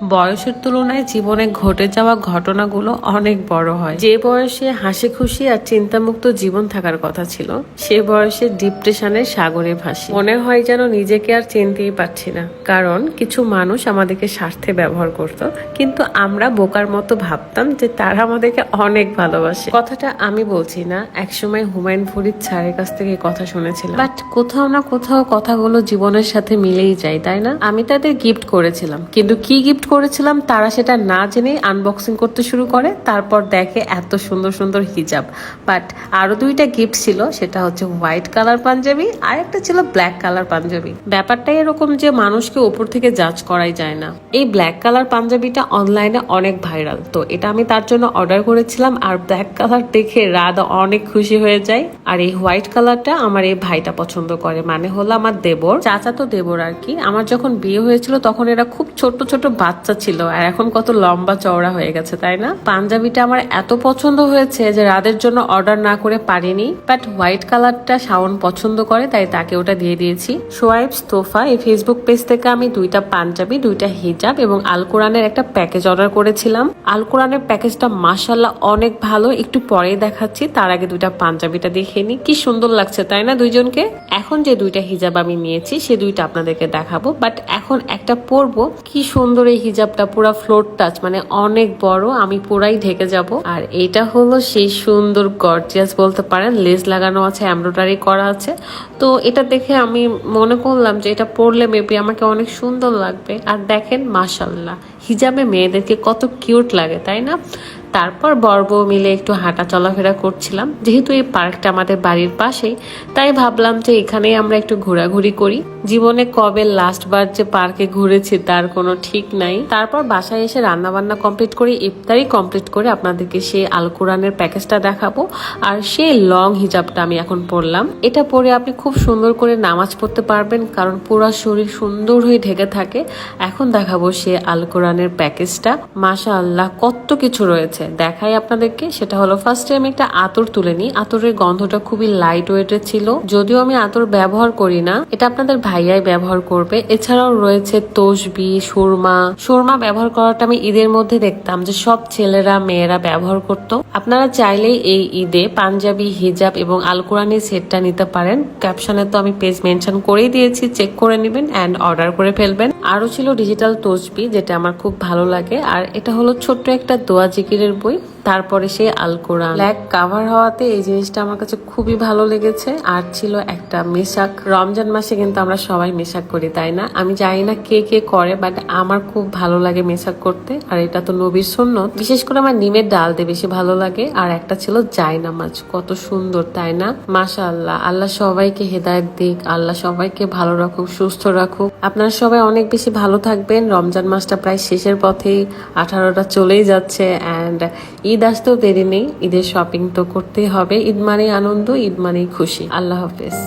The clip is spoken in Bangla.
বয়সের তুলনায় জীবনে ঘটে যাওয়া ঘটনাগুলো অনেক বড় হয়। যে বয়সে হাসি খুশি আর চিন্তামুক্ত জীবন থাকার কথা ছিল, সে বয়সে ডিপ্রেশনের সাগরে ভাসি। মনে হয় যেন নিজেকে আর চিনতেই পারছি না, কারণ কিছু মানুষ আমাদেরকে স্বার্থে ব্যবহার করত, কিন্তু আমরা বোকার মতো ভাবতাম যে তারা আমাদেরকে অনেক ভালোবাসে। কথাটা আমি বলছি না, একসময় হুমায়ুন ফরিদ স্যারের কাছ থেকে কথা শুনেছিলাম, বাট কোথাও না কোথাও কথাগুলো জীবনের সাথে মিলেই যায়, তাই না? আমি তাদের গিফট করেছিলাম, কিন্তু কি গিফট করেছিলাম তারা সেটা না জেনেই আনবক্সিং করতে শুরু করে। তারপর দেখে এত সুন্দর সুন্দর হিজাব। বাট আরো দুইটা গিফট ছিল, সেটা হচ্ছে হোয়াইট কালার পাঞ্জাবি আর একটা ছিল ব্ল্যাক কালার পাঞ্জাবি। ব্যাপারটা এরকম যে মানুষকে উপর থেকে জাজ করাই যায় না। এই ব্ল্যাক কালার পাঞ্জাবিটা অনলাইনে অনেক ভাইরাল, তো এটা আমি তার জন্য অর্ডার করেছিলাম। আর ব্ল্যাক কালার দেখে রাত অনেক খুশি হয়ে যায়। আর এই হোয়াইট কালারটা আমার এই ভাইটা পছন্দ করে, মানে হলো আমার দেবর, চাচাতো দেবর আর কি। আমার যখন বিয়ে হয়েছিল তখন এরা খুব ছোট ছোট বাচ্চা ছিল, আর এখন কত লম্বা চওড়া হয়ে গেছে, তাই না? পাঞ্জাবিটা আমার এত পছন্দ হয়েছে যে রাতের জন্য অর্ডার না করে পারিনি। বাট হোয়াইট কালারটা শাওন পছন্দ করে, তাই তাকে ওটা দিয়ে দিয়েছি। সোয়াইবস তোফা এই ফেসবুক পেজ থেকে আমি দুইটা পাঞ্জাবি, দুইটা হিজাব এবং আল কোরআনের একটা প্যাকেজ অর্ডার করেছিলাম। আল কোরআনের প্যাকেজটা মাশাআল্লাহ অনেক ভালো, একটু পরেই দেখাচ্ছি। তার আগে দুইটা পাঞ্জাবিটা দেখে নি, কি সুন্দর লাগছে তাই না দুইজনকে। এখন যে দুইটা হিজাব আমি নিয়েছি সে দুইটা আপনাদেরকে দেখাবো, বাট এখন একটা পরবো। কি সুন্দর এই হিজাবটা, পুরা ফ্লোর টাচ, মানে অনেক বড়, আমি পুরাই ঢেকে যাব। আর এটা হলো সেই সুন্দর গর্জিয়াস বলতে পারেন, লেস লাগানো আছে, এমব্রয়ডারি করা আছে। তো এটা দেখে আমি মনে করলাম যে এটা পরলে মেবি আমাকে অনেক সুন্দর লাগবে। আর দেখেন মাশাআল্লাহ, হিজাবে মেয়েদেরকে কত কিউট লাগে, তাই না? তারপর বর্ব মিলে একটু হাঁটা চলাফেরা করছিলাম। যেহেতু এই পার্কটা আমাদের বাড়ির পাশেই, তাই ভাবলাম যে এখানেই আমরা একটু ঘোরাঘুরি করি। জীবনে কবে লাস্ট বার যে পার্কে ঘুরেছি তার কোনো ঠিক নাই। তারপর বাসায় এসে রান্না বান্না কমপ্লিট করে, ইফতারি কমপ্লিট করে আপনাদেরকে সেই আল কোরআনের প্যাকেজটা দেখাবো। আর সেই লং হিজাবটা আমি এখন পরলাম। এটা পরে আপনি খুব সুন্দর করে নামাজ পড়তে পারবেন, কারণ পুরো শরীর সুন্দর হয়ে ঢেকে থাকে। এখন দেখাবো সে আল কোরআনের প্যাকেজটা। মাশাআল্লাহ কত কিছু রয়েছে, দেখাই আপনাদেরকে। সেটা হলো ফার্স্টে আমি একটা আতর তুলে নিই। আতরের গন্ধটা খুবই লাইট ওয়েটের ছিল, যদিও আমি আতর ব্যবহার করি না, এটা আপনাদের ভাইয়াই ব্যবহার করবে। এছাড়াও রয়েছে তসবি, সুরমা ব্যবহার করাটা আমি ঈদের মধ্যে দেখতাম যে সব ছেলেরা মেয়েরা ব্যবহার করতো। আপনারা চাইলেই এই ঈদে পাঞ্জাবি, হিজাব এবং আল কোরআনের সেটটা নিতে পারেন। ক্যাপশনে তো আমি পেজ মেনশন করেই দিয়েছি, চেক করে নেবেন এন্ড অর্ডার করে ফেলবেন। আরো ছিল ডিজিটাল তসবি, যেটা আমার খুব ভালো লাগে। আর এটা হলো ছোট্ট একটা দোয়া জিকিরের বই। তারপরে সে আল কোরআন ব্ল্যাক কাভার হওয়াতে এই জিনিসটা আমার কাছে খুবই ভালো লেগেছে। আর ছিল একটা মেশাক। রমজান মাসে কিন্তু আমরা সবাই মেশাক করি, তাই না? আমি জানি না কে কে করে, বাট আমার খুব ভালো লাগে মেশাক করতে। আর এটা তো নবীর সুন্নত, বিশেষ করে আমার নিমের ডাল দিয়ে বেশি ভালো লাগে। আর একটা ছিল জায়নামাজ, কত সুন্দর তাই না? মাশাআল্লাহ, আল্লাহ সবাইকে হেদায়েত দিক, আল্লাহ সবাইকে ভালো রাখুক, সুস্থ রাখুক। আপনারা সবাই অনেক বেশি ভালো থাকবেন। রমজান মাসটা প্রায় শেষের পথেই, 18টা চলেই যাচ্ছে। অ্যান্ড ঈদ আসতেও দেরি নেই, ঈদের শপিং তো করতেই হবে। ঈদ মানেই আনন্দ, ঈদ মানেই খুশি। আল্লাহ হাফেজ।